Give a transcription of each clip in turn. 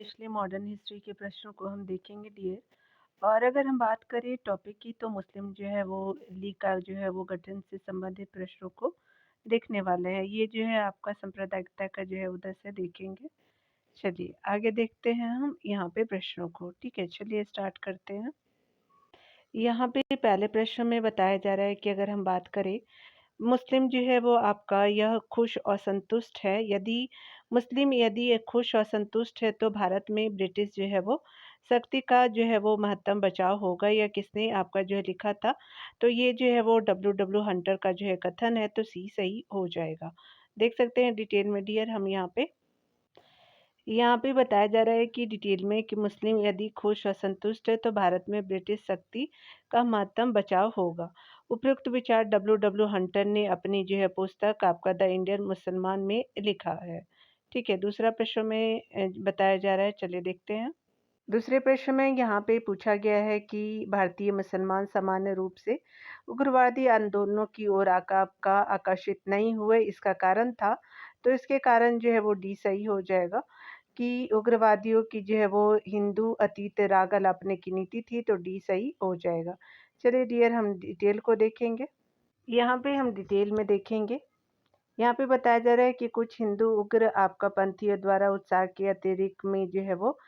पिछले modern history के प्रश्नों को हम देखेंगे डियर। और अगर हम बात करें टॉपिक की तो मुस्लिम जो है वो लीग का जो है वो गठन से संबंधित प्रश्नों को देखने वाले हैं। ये जो है आपका सांप्रदायिकता का जो है उधर से देखेंगे। चलिए आगे देखते हैं हम यहाँ पे प्रश्नों को। ठीक है, चलिए स्टार्ट करते हैं। यहाँ पे पहले प्रश्न में बताया जा रहा है कि अगर हम बात करें मुस्लिम जो है वो आपका यह खुश और संतुष्ट है। यदि ये खुश और संतुष्ट है तो भारत में ब्रिटिश जो है वो शक्ति का जो है वो महत्तम बचाव होगा। या किसने आपका जो है लिखा था? तो ये जो है वो डब्ल्यू डब्ल्यू हंटर का जो है कथन है, तो सी सही हो जाएगा। देख सकते हैं डिटेल में डियर हम यहाँ पे बताया जा रहा है कि डिटेल में कि मुस्लिम यदि खुश और संतुष्ट है तो भारत में ब्रिटिश शक्ति का महत्तम बचाव होगा। उपयुक्त विचार डब्ल्यू डब्ल्यू हंटर ने अपनी जो है पुस्तक आपका द इंडियन मुसलमान में लिखा है। ठीक है, दूसरा प्रश्न में बताया जा रहा है, चलिए देखते हैं। दूसरे प्रश्न में यहाँ पे पूछा गया है कि भारतीय मुसलमान सामान्य रूप से उग्रवादी आंदोलनों की ओर आकर्षित नहीं हुए, इसका कारण था। तो इसके कारण जो है वो डी सही हो जाएगा कि उग्रवादियों की जो है वो हिंदू अतीत राग अलापने की नीति थी, तो डी सही हो जाएगा। चलिए डियर हम डिटेल को देखेंगे। यहाँ पे हम डिटेल में देखेंगे। यहाँ पे बताया जा रहा है कि कुछ हिंदू उग्र आपका पंथियों द्वारा उत्साह के अतिरिक्त में जो है वो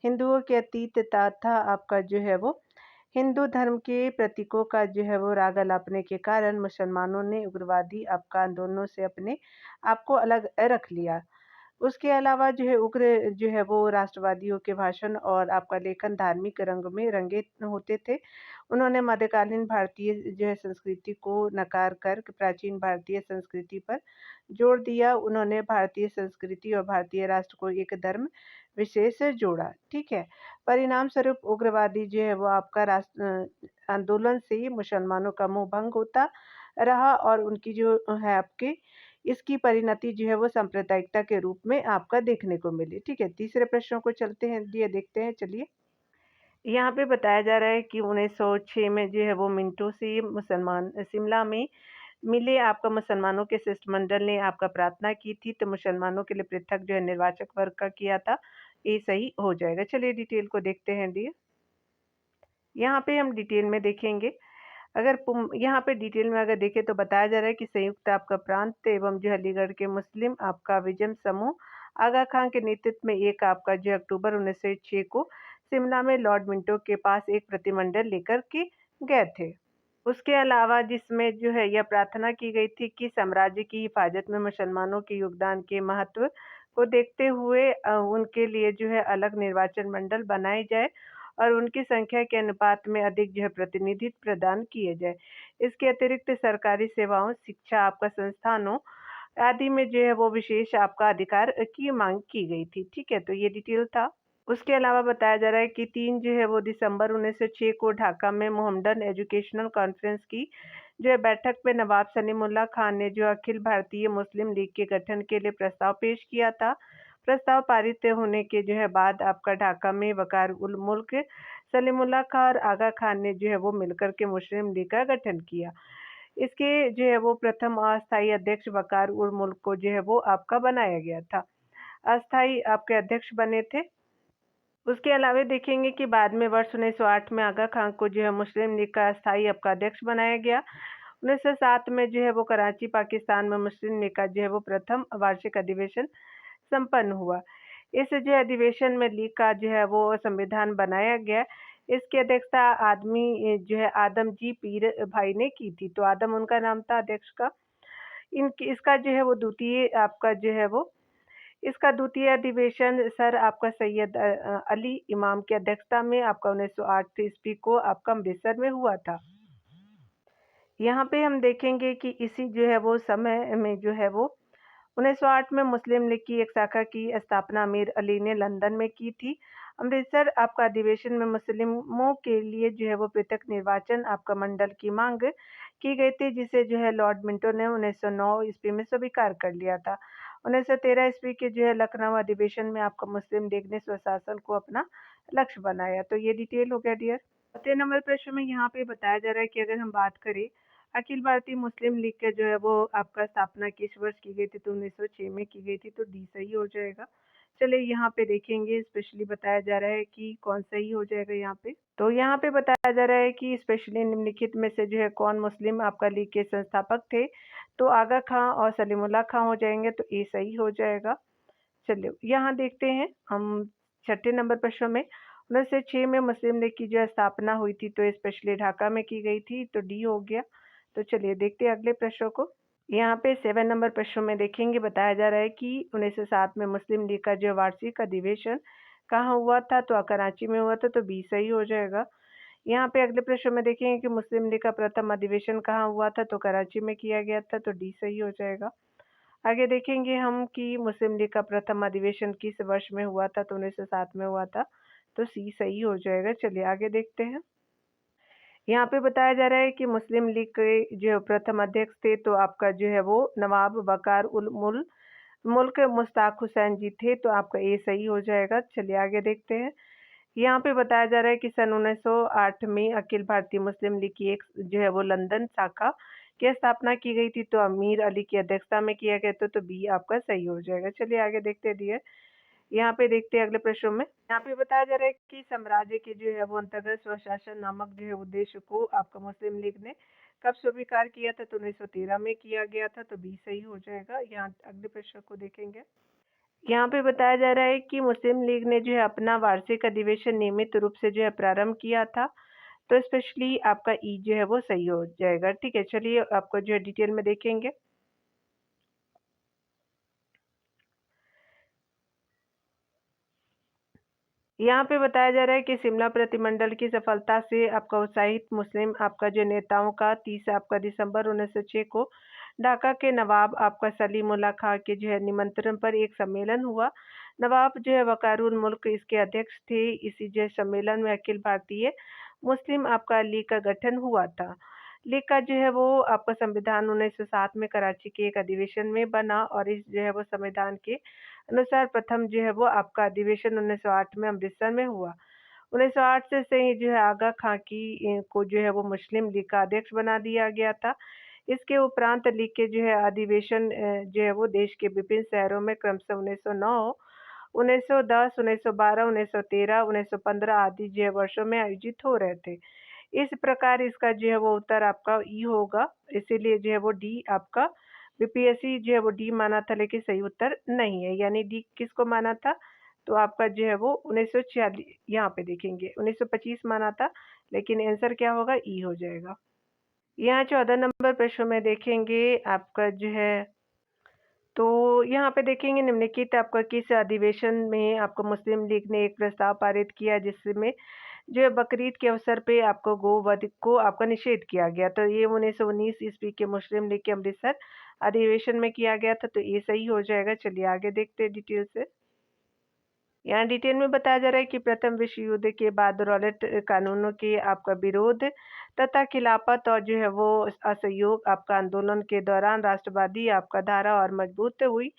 हिंदुओं के अतीत तथा आपका जो है वो हिंदू धर्म के प्रतीकों का जो है वो राग अलापने के कारण मुसलमानों ने उग्रवादी आपका आंदोलनों से अपने आप को अलग रख लिया। उसके अलावा जो है उग्र जो है वो राष्ट्रवादियों के भाषण और आपका लेखन धार्मिक रंग में रंगे होते थे। उन्होंने मध्यकालीन भारतीय जो है संस्कृति को नकार कर प्राचीन भारतीय संस्कृति पर जोर दिया। उन्होंने भारतीय संस्कृति और भारतीय राष्ट्र को एक धर्म विशेष से जोड़ा। ठीक है, परिणाम स्वरूप उग्रवादी जो है वो आपका राष्ट्र आंदोलन से मुसलमानों का मुंह भंग होता रहा और उनकी जो है आपके इसकी परिणति जो है वो सांप्रदायिकता के रूप में आपका देखने को मिली। ठीक है, तीसरे प्रश्न को चलते हैं, ये देखते हैं। चलिए यहाँ पे बताया जा रहा है कि 1906 में जो है वो मिंटो से मुसलमान शिमला में मिले आपका मुसलमानों के शिष्टमंडल ने आपका प्रार्थना की थी, तो मुसलमानों के लिए पृथक जो है निर्वाचक वर्ग का किया था। ये सही हो जाएगा। चलिए डिटेल को देखते हैं डियर। यहाँ पे हम डिटेल में देखेंगे। यहाँ पे डिटेल में अगर देखें तो बताया जा रहा है कि संयुक्त आपका प्रांत एवं जो अलीगढ़ के मुस्लिम आपका विजन समूह आगा खान के नेतृत्व में एक आपका जो अक्टूबर 1906 को शिमला में लॉर्ड मिंटो के पास एक प्रतिमंडल लेकर के गए थे। उसके अलावा जिसमें जो है यह प्रार्थना की गई थी कि साम्राज्य की हिफाजत में मुसलमानों के योगदान के महत्व को देखते हुए उनके लिए जो है अलग निर्वाचन मंडल बनाए जाए और उनकी संख्या के अनुपात में अधिक जो है प्रतिनिधित्व प्रदान किए जाए। इसके अतिरिक्त सरकारी सेवाओं, शिक्षा, आपका संस्थानों आदि में जो है वो विशेष आपका अधिकार की मांग की गई थी। ठीक है, तो ये डिटेल था। उसके अलावा बताया जा रहा है कि 3 जो है वो दिसंबर 1906 को ढाका में मोहम्मडन एजुकेशनल कॉन्फ्रेंस की जो है बैठक में नवाब सलीमुल्लाह खान ने जो अखिल भारतीय मुस्लिम लीग के गठन के लिए प्रस्ताव पेश किया था। प्रस्ताव पारित होने के जो है बाद आपका ढाका में वकार उल मुल्क सलीमुल्लाह खान और आगा खान ने जो है वो मिलकर के मुस्लिम लीग का गठन किया। इसके जो है वो प्रथम अस्थायी अध्यक्ष वकार उल मुल्क को जो है वो आपका बनाया गया था। अस्थायी आपके अध्यक्ष बने थे। उसके अलावा देखेंगे कि बाद में वर्ष 1908 में आगा खान को जो है मुस्लिम लीग का अस्थायी आपका अध्यक्ष बनाया गया। 1907 में जो है वो कराची पाकिस्तान में मुस्लिम लीग का जो है वो प्रथम वार्षिक अधिवेशन संपन्न हुआ। इस जो है अधिवेशन में लीग का जो है वो संविधान बनाया गया। इसकी अध्यक्षता जो है आदम जी पीर भाई ने की थी। तो आदम उनका नाम था अध्यक्ष का। इनकी इसका जो है वो द्वितीय आपका जो है वो इसका द्वितीय अधिवेशन सर आपका सैयद अली इमाम की अध्यक्षता में आपका 1908 ईस्वी को आपका अमृतसर में हुआ था। यहाँ पे हम देखेंगे कि इसी जो है वो समय में जो है वो 1908 में मुस्लिम लीग की एक शाखा की स्थापना अमीर अली ने लंदन में की थी। अमृतसर आपका अधिवेशन में मुस्लिमों के लिए जो है वो पृथक निर्वाचन आपका मंडल की मांग की गई थी, जिसे जो है लॉर्ड मिंटो ने 1909 ईस्वी में स्वीकार कर लिया था। 1913 ईस्वी के जो है लखनऊ अधिवेशन में आपका मुस्लिम लीग ने स्वशासन को अपना लक्ष्य बनाया। तो ये डिटेल हो गया डियर। 3 नंबर प्रश्न में यहाँ पे बताया जा रहा है कि अगर हम बात करें अखिल भारतीय मुस्लिम लीग का जो है वो आपका स्थापना किस वर्ष की गई थी? तो 1906 में की गई थी, तो डी सही हो जाएगा। चलिए यहाँ पे देखेंगे, स्पेशली बताया जा रहा है कि कौन सही हो जाएगा यहाँ पे। तो यहाँ पे बताया जा रहा है कि स्पेशली निम्नलिखित में से जो है कौन मुस्लिम आपका लीग के संस्थापक थे? तो आगा खां और सलीमुल्लाह खां हो जाएँगे, तो ए सही हो जाएगा। चलिए यहाँ देखते हैं हम छठे नंबर प्रश्न में 1906 में मुस्लिम लीग की जो है स्थापना हुई थी, तो स्पेशली ढाका में की गई थी, तो डी हो गया। तो चलिए देखते हैं अगले प्रश्न को। यहाँ पे 7 नंबर प्रश्न में देखेंगे, बताया जा रहा है कि 1907 में मुस्लिम लीग का जो वार्षिक अधिवेशन कहाँ हुआ था? तो कराची में हुआ था, तो बी सही हो जाएगा। यहाँ पे अगले प्रश्न में देखेंगे कि मुस्लिम लीग का प्रथम अधिवेशन कहाँ हुआ था? तो कराची में किया गया था, तो डी सही हो जाएगा। आगे देखेंगे हम कि मुस्लिम लीग का प्रथम अधिवेशन किस वर्ष में हुआ था? तो 1907 में हुआ था, तो सी सही हो जाएगा। चलिए आगे देखते हैं। यहाँ पे बताया जा रहा है कि मुस्लिम लीग के जो प्रथम अध्यक्ष थे, तो आपका जो है वो नवाब वकार उल मुल्क मुश्ताक हुसैन जी थे, तो आपका ए सही हो जाएगा। चलिए आगे देखते हैं। यहाँ पे बताया जा रहा है कि सन 1908 में अखिल भारतीय मुस्लिम लीग की एक जो है वो लंदन शाखा की स्थापना की गई थी, तो अमीर अली की अध्यक्षता में किया गया था, तो बी आपका सही हो जाएगा। चलिए आगे देखते दिए। यहाँ पे देखते हैं अगले प्रश्न में। यहाँ पे बताया जा रहा है कि साम्राज्य के जो है वो अंतर्गत स्वशासन नामक जो है उद्देश्य को आपका मुस्लिम लीग ने कब स्वीकार किया था? तो 1913 में किया गया था, तो बी सही हो जाएगा। यहाँ अगले प्रश्न को देखेंगे। यहाँ पे बताया जा रहा है कि मुस्लिम लीग ने जो है अपना वार्षिक अधिवेशन नियमित रूप से जो है प्रारंभ किया था, तो स्पेशली आपका ई जो है वो सही हो जाएगा। ठीक है, चलिए आपको जो है डिटेल में देखेंगे। यहाँ पे बताया जा रहा है कि शिमला प्रतिमंडल की सफलता से आपका उत्साहित मुस्लिम आपका जो नेताओं का 30 आपका दिसंबर 1906 को ढाका के नवाब आपका सलीमुल्लाह खां के जो है निमंत्रण पर एक सम्मेलन हुआ। नवाब जो है वकारुल मुल्क इसके अध्यक्ष थे। इसी जो है सम्मेलन में अखिल भारतीय मुस्लिम आपका लीग का गठन हुआ था। लीग का जो है वो आपका संविधान 1907 में कराची के एक अधिवेशन में बना, और इस जो है वो संविधान के अनुसार प्रथम जो है वो आपका अधिवेशन 1908 में अमृतसर में हुआ। 1908 से ही जो है आगा खां को जो है वो मुस्लिम लीग का अध्यक्ष बना दिया गया था। इसके उपरांत लीग के जो है अधिवेशन जो है वो देश के विभिन्न शहरों में क्रमशः 1909, 1910, 1912, 1913, 1915 आदि जो है वर्षों में आयोजित हो रहे थे। इस प्रकार इसका जो है वो उत्तर आपका ई होगा, इसीलिए जो है वो डी आपका बीपीएससी जो है वो डी माना था, लेकिन सही उत्तर नहीं है। यानी डी किसको माना था? तो आपका जो है वो 1946 यहाँ पे देखेंगे 1925 माना था, लेकिन आंसर क्या होगा? ई हो जाएगा। यहाँ 14 नंबर प्रश्न में देखेंगे आपका जो है, तो यहाँ पे देखेंगे निम्नलिखित आपका किस अधिवेशन में आपको मुस्लिम लीग ने एक प्रस्ताव पारित किया जिसमें जो है बकरीद के अवसर पे आपको गोवध को आपका निषेध किया गया। तो ये 1919 ईस्वी के मुस्लिम लीग के अमृतसर अधिवेशन में किया गया था, तो ये सही हो जाएगा। चलिए आगे देखते हैं डिटेल से। यहाँ डिटेल में बताया जा रहा है कि प्रथम विश्व युद्ध के बाद रॉलेट कानूनों के आपका विरोध तथा खिलाफत और जो है वो असहयोग आपका आंदोलन के दौरान राष्ट्रवादी आपका धारा और मजबूत हुई,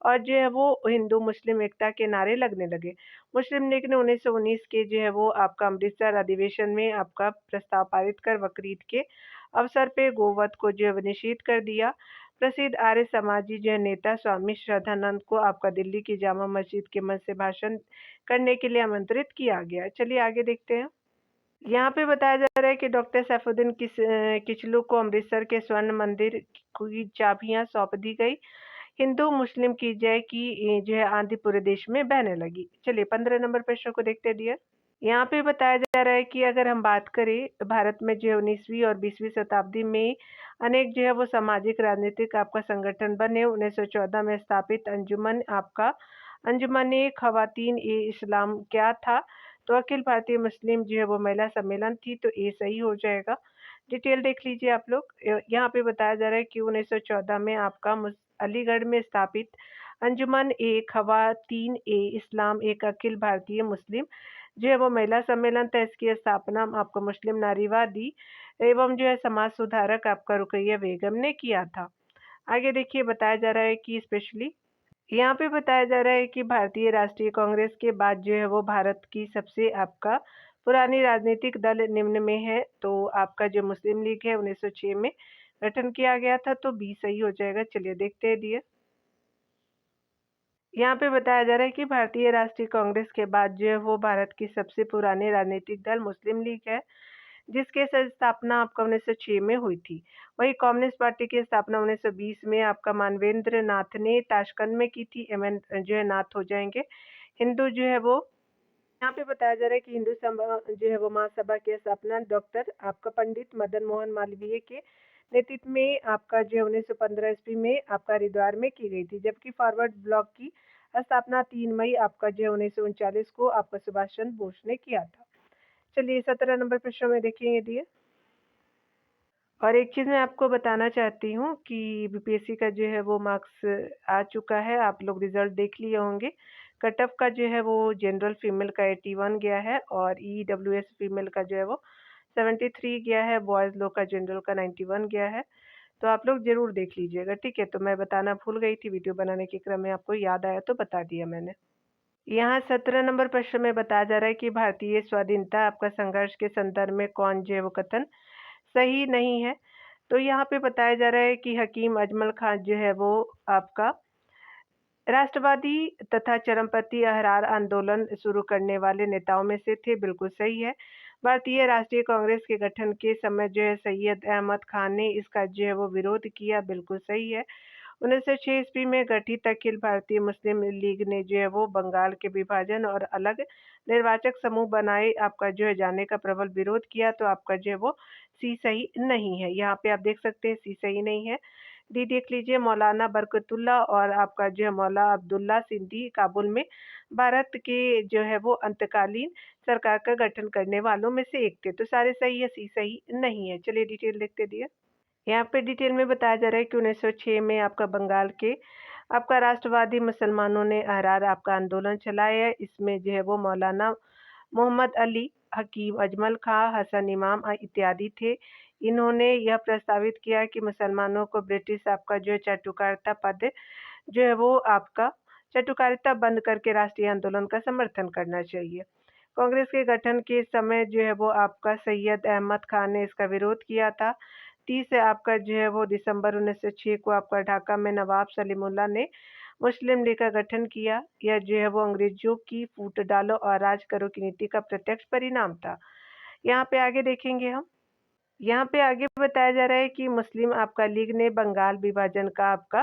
और जो है वो हिंदू मुस्लिम एकता के नारे लगने लगे। मुस्लिम लीग ने 1919 के जो है वो आपका अमृतसर अधिवेशन में आपका प्रस्ताव पारित कर बकरीद के अवसर पे गोवध को जो है निषिद्ध कर दिया। प्रसिद्ध आर्य समाजी जो है नेता स्वामी श्रद्धानंद को आपका दिल्ली की जामा मस्जिद के मंच से भाषण करने के लिए आमंत्रित किया गया। चलिए आगे देखते हैं। यहाँ पे बताया जा रहा है कि डॉक्टर सैफुद्दीन किचलू को अमृतसर के स्वर्ण मंदिर की चाबियां सौंप दी गई। हिंदू मुस्लिम की जय की जो है आंधी पूरे देश में बहने लगी। चलिए 15 नंबर प्रश्न को देखते डियर। यहाँ पे बताया जा रहा है कि अगर हम बात करें तो भारत में जो है 19वीं और 20वीं शताब्दी में अनेक जो है वो सामाजिक राजनीतिक आपका संगठन बने। 1914 में स्थापित अंजुमन आपका अंजुमन खवातीन ए इस्लाम क्या था? तो अखिल भारतीय मुस्लिम जो है वो महिला सम्मेलन थी, तो ये सही हो जाएगा। डिटेल देख लीजिए आप लोग। यहाँ पे बताया जा रहा है कि 1914 में आपका अलीगढ़ में स्थापित अंजुमन ए खवातीन ए इस्लाम एक अखिल भारतीय मुस्लिम जो है वो महिला सम्मेलन था। इसकी स्थापना आपको मुस्लिम नारीवादी एवं जो है समाज सुधारक आपका रुकैया बेगम ने किया था। आगे देखिए बताया जा रहा है कि स्पेशली यहाँ पे बताया जा रहा है कि भारतीय राष्ट्रीय कांग्रेस के बाद जो है वो भारत की सबसे आपका पुरानी राजनीतिक दल निम्न में है। तो आपका जो मुस्लिम लीग है 1906 में गठन किया गया था, तो बी सही हो जाएगा। चलिए देखते हैं डियर। यहाँ पे बताया जा रहा है कि भारतीय राष्ट्रीय कांग्रेस के बाद जो है वो भारत की सबसे पुरानी राजनीतिक दल मुस्लिम लीग है, जिसकी स्थापना आपका 1906 में हुई थी। वहीं कम्युनिस्ट पार्टी की स्थापना 1920 में आपका मानवेंद्र नाथ ने ताशकंद में की थी। एमएन जो है नाथ हो जाएँगे। हिंदू जो है वो यहाँ पे बताया जा रहा है कि हिंदू सभा जो है वो महासभा की स्थापना डॉक्टर आपका पंडित मदन मोहन मालवीय के नेतृत्व में आपका जो 1915 ईस्वी में आपका हरिद्वार में की गई थी, जबकि फॉरवर्ड ब्लॉक की स्थापना 3 मई आपका जो 1939 को आपका सुभाष चंद्र बोस ने किया था। चलिए 17 नंबर प्रश्न में देखेंगे दिए। और एक चीज़ मैं आपको बताना चाहती हूँ कि बीपीएससी का जो है वो मार्क्स आ चुका है, आप लोग रिजल्ट देख लिए होंगे। कट ऑफ का जो है वो जनरल फीमेल का 81 गया है और ईडब्ल्यूएस फीमेल का जो है वो 73 गया है, बॉयज़ लोग का जनरल का 91 गया है। तो आप लोग ज़रूर देख लीजिएगा, ठीक है? तो मैं बताना भूल गई थी, वीडियो बनाने के क्रम में आपको याद आया तो बता दिया मैंने। यहाँ 17 नंबर प्रश्न में बताया जा रहा है कि भारतीय स्वाधीनता आपका संघर्ष के संदर्भ में कौन जो है वो कथन सही नहीं है। तो यहाँ पे बताया जा रहा है कि हकीम अजमल खां जो है वो आपका राष्ट्रवादी तथा चरमपंथी अहरार आंदोलन शुरू करने वाले नेताओं में से थे, बिल्कुल सही है। भारतीय राष्ट्रीय कांग्रेस के गठन के समय जो है सैयद अहमद खान ने इसका जो है वो विरोध किया, बिल्कुल सही है। 1906 ईस्वी में गठित अखिल भारतीय मुस्लिम लीग ने जो है वो बंगाल के विभाजन और अलग निर्वाचक समूह बनाए आपका जो है जाने का प्रबल विरोध किया, तो आपका जो है वो सी सही नहीं है। यहाँ पे आप देख सकते हैं सी सही नहीं है। डी देख लीजिए, मौलाना बरकतुल्ला और आपका जो है मौला अब्दुल्ला सिंधी काबुल में भारत के जो है वो अंतकालीन सरकार का गठन करने वालों में से एक थे, तो सारे सही है, सी सही नहीं है। चलिए डिटेल देखते दिए। यहाँ पे डिटेल में बताया जा रहा है कि 1906 में आपका बंगाल के आपका राष्ट्रवादी मुसलमानों ने अहरार आपका आंदोलन चलाया है। इसमें जो है वो मौलाना मोहम्मद अली, हकीम अजमल खां, हसन इमाम इत्यादि थे। इन्होंने यह प्रस्तावित किया कि मुसलमानों को ब्रिटिश आपका जो है चाटुकारिता पद जो है वो आपका चाटुकारिता बंद करके राष्ट्रीय आंदोलन का समर्थन करना चाहिए। कांग्रेस के गठन के समय जो है वो आपका सैयद अहमद खान ने इसका विरोध किया था। 30 आपका जो है वो दिसंबर 1906 को आपका ढाका में नवाब सलीमुल्लाह ने मुस्लिम लीग का गठन किया। यह जो है वो अंग्रेजों की फूट डालो और राज करो की नीति का प्रत्यक्ष परिणाम था। यहाँ पे आगे देखेंगे हम। यहाँ पे आगे बताया जा रहा है कि मुस्लिम आपका लीग ने बंगाल विभाजन का आपका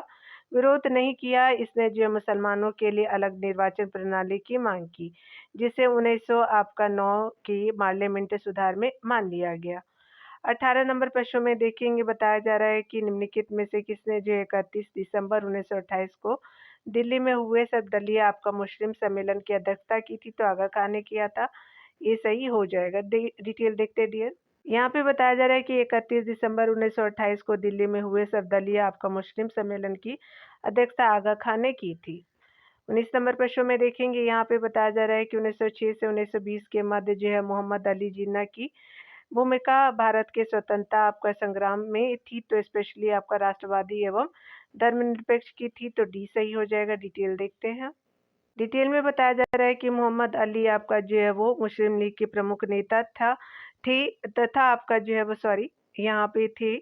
विरोध नहीं किया। इसने जो मुसलमानों के लिए अलग निर्वाचन प्रणाली की मांग की, जिसे 1900 आपका 9 की पार्लियामेंट सुधार में मान लिया गया। 18 नंबर प्रश्न में देखेंगे, बताया जा रहा है कि निम्नलिखित में से किसने जो 31 दिसंबर 1928 को दिल्ली में हुए सर्वदलीय आपका मुस्लिम सम्मेलन की अध्यक्षता की थी, तो आगा खान ने किया था। ये सही हो जाएगा। डिटेल देखते डियर। यहाँ पे बताया जा रहा है कि 31 दिसंबर 1928 को दिल्ली में हुए सर्वदलीय आपका मुस्लिम सम्मेलन की अध्यक्षता आगा खान ने की थी। 19 नंबर प्रश्न में देखेंगे, यहाँ पे बताया जा रहा है कि 1906 से 1920 के मध्य जो है मोहम्मद अली जिन्ना की भूमिका भारत के स्वतंत्रता आपका संग्राम में थी, तो स्पेशली आपका राष्ट्रवादी एवं धर्मनिरपेक्ष की थी, तो डी सही हो जाएगा। डिटेल देखते हैं। डिटेल में बताया जा रहा है कि मोहम्मद अली आपका जो है वो मुस्लिम लीग के प्रमुख नेता थे तथा आपका जो है वो यहाँ पे थे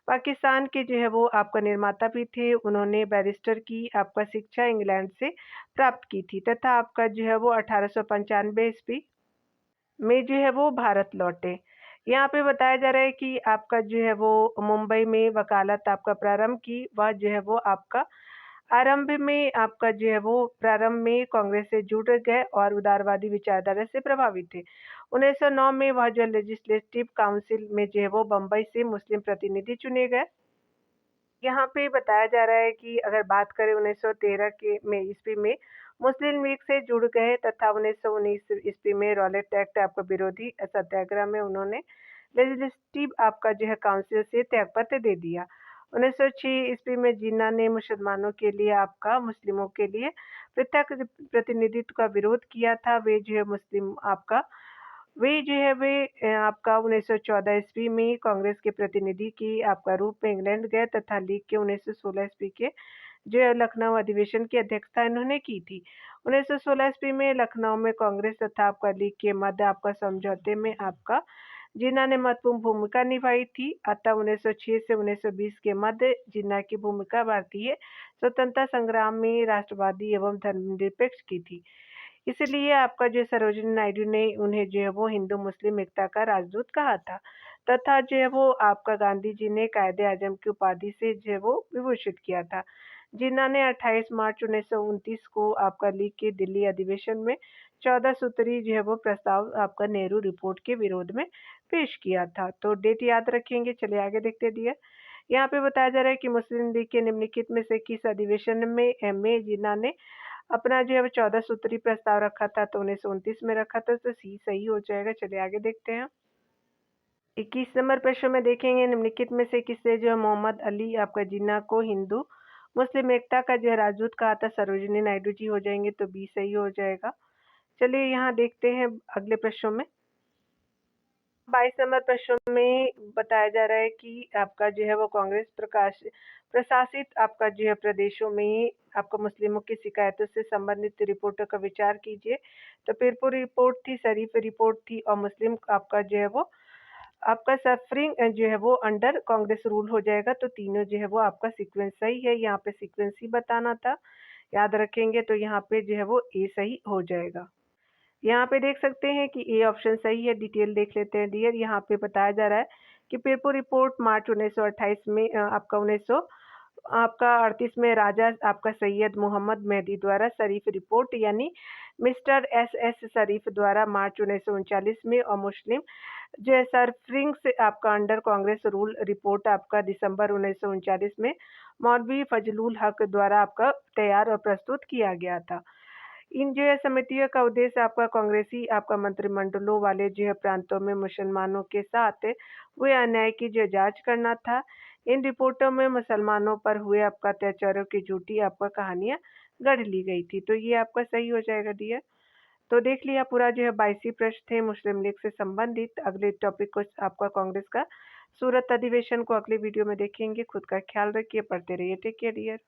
पाकिस्तान के जो है वो आपका निर्माता भी थे। उन्होंने बैरिस्टर की आपका शिक्षा इंग्लैंड से प्राप्त की थी तथा आपका जो है वो 1895 ईस्वी में जो है वो भारत लौटे। यहाँ पे बताया जा रहा है कि आपका जो है वो मुंबई में वकालत आपका प्रारंभ की, वह जो है वो आपका आरंभ में आपका जो है वो प्रारंभ में कांग्रेस से जुड़ गए और उदारवादी विचारधारा से प्रभावित थे। 1909 में वह जो लेजिस्लेटिव काउंसिल में जो है वो बम्बई से मुस्लिम प्रतिनिधि चुने गए। यहाँ पे बताया जा रहा है कि अगर बात करें 1913 के में ईस्वी में मुस्लिम लीग से जुड़ गए तथा 1919 ईस्वी में रॉलेट एक्ट आपका विरोधी सत्याग्रह में उन्होंने लेजिस्लेटिव आपका जो है काउंसिल से त्यागपत्र दे दिया। 1906 ईस्वी में जिन्ना ने मुसलमानों के लिए आपका मुस्लिमों के लिए पृथक प्रतिनिधित्व का विरोध किया था। वे जो है मुस्लिम आपका वे जो है वे आपका 1914 ईस्वी में कांग्रेस के प्रतिनिधि की आपका रूप में इंग्लैंड गए तथा लीग के 1916 ईस्वी के जो है लखनऊ अधिवेशन की अध्यक्षता इन्होंने की थी। 1916 ईस्वी में लखनऊ में कांग्रेस तथा आपका लीग के मध्य आपका समझौते में आपका जिन्ना ने महत्वपूर्ण भूमिका निभाई थी। अतः 1906 से 1920 के मध्य जिन्ना की भूमिका भारतीय स्वतंत्रता संग्राम में राष्ट्रवादी एवं धर्मनिरपेक्ष की थी। इसलिए आपका जो सरोजिनी नायडू ने उन्हें जो है वो हिंदू मुस्लिम एकता का राजदूत कहा था, तथा जो है वो आपका गांधी जी ने कायदे-आज़म की उपाधि से जो है वो विभूषित किया था। जिन्ना ने 28 मार्च 1929 को आपका लीग के दिल्ली अधिवेशन में 14 सूत्री जो है वो प्रस्ताव आपका नेहरू रिपोर्ट के विरोध में पेश किया था। तो डेट याद रखेंगे। चलिए आगे देखते हैं डियर। यहाँ पे बताया जा रहा है कि मुस्लिम लीग के निम्नलिखित में से किस अधिवेशन में एम.ए. जिन्ना ने अपना जो है वो 14 सूत्री प्रस्ताव रखा था, तो 1929 में रखा था, तो सी सही हो जाएगा। चलिए आगे देखते हैं। 21 नंबर प्रश्न में देखेंगे निम्नलिखित में से किससे जो है मोहम्मद अली आपका जिन्ना को हिंदू मुस्लिम एकता का जो है राजदूत कहा था। सरोजिनी नायडू जी हो जाएंगे, तो बी सही हो जाएगा। चलिए यहाँ देखते हैं अगले प्रश्नों में। 22 नंबर प्रश्न में बताया जा रहा है कि आपका जो है वो कांग्रेस प्रशासित आपका जो है प्रदेशों में आपका मुस्लिमों की शिकायतों से संबंधित रिपोर्टों का विचार कीजिए। तो पीरपुर रिपोर्ट थी, शरीफ रिपोर्ट थी और मुस्लिम आपका जो है वो आपका सफरिंग जो है वो अंडर कांग्रेस रूल हो जाएगा। तो तीनों जो है वो आपका सीक्वेंस सही है। यहाँ पे सीक्वेंस ही बताना था, याद रखेंगे। तो यहाँ पे जो है वो ए सही हो जाएगा। यहाँ पे देख सकते हैं कि ए ऑप्शन सही है। डिटेल देख लेते हैं डियर। यहाँ पे बताया जा रहा है कि पीरपुर रिपोर्ट मार्च 1928 में आपका 1900 आपका 38 में राजा आपका सैयद मोहम्मद मेहदी द्वारा शरीफ रिपोर्ट यानी मिस्टर एस शरीफ द्वारा मार्च 1939 में और मुस्लिम जो है सरफरिंग से आपका अंडर कांग्रेस रूल रिपोर्ट आपका दिसंबर 1939 में मौलवी फजलुल हक द्वारा आपका तैयार और प्रस्तुत किया गया था। इन जो है समितियों का उद्देश्य आपका कांग्रेसी आपका मंत्रिमंडलों वाले जो है प्रांतों में मुसलमानों के साथ हुए अन्याय की जो जांच करना था। इन रिपोर्टों में मुसलमानों पर हुए आपका अत्याचारों की झूठी आपका कहानियां गढ़ ली गई थी। तो ये आपका सही हो जाएगा डियर। तो देख लिया पूरा जो है 22 प्रश्न थे मुस्लिम लीग से संबंधित। अगले टॉपिक को आपका कांग्रेस का सूरत अधिवेशन को अगले वीडियो में देखेंगे। खुद का ख्याल रखिए, पढ़ते रहिए। Take care dear.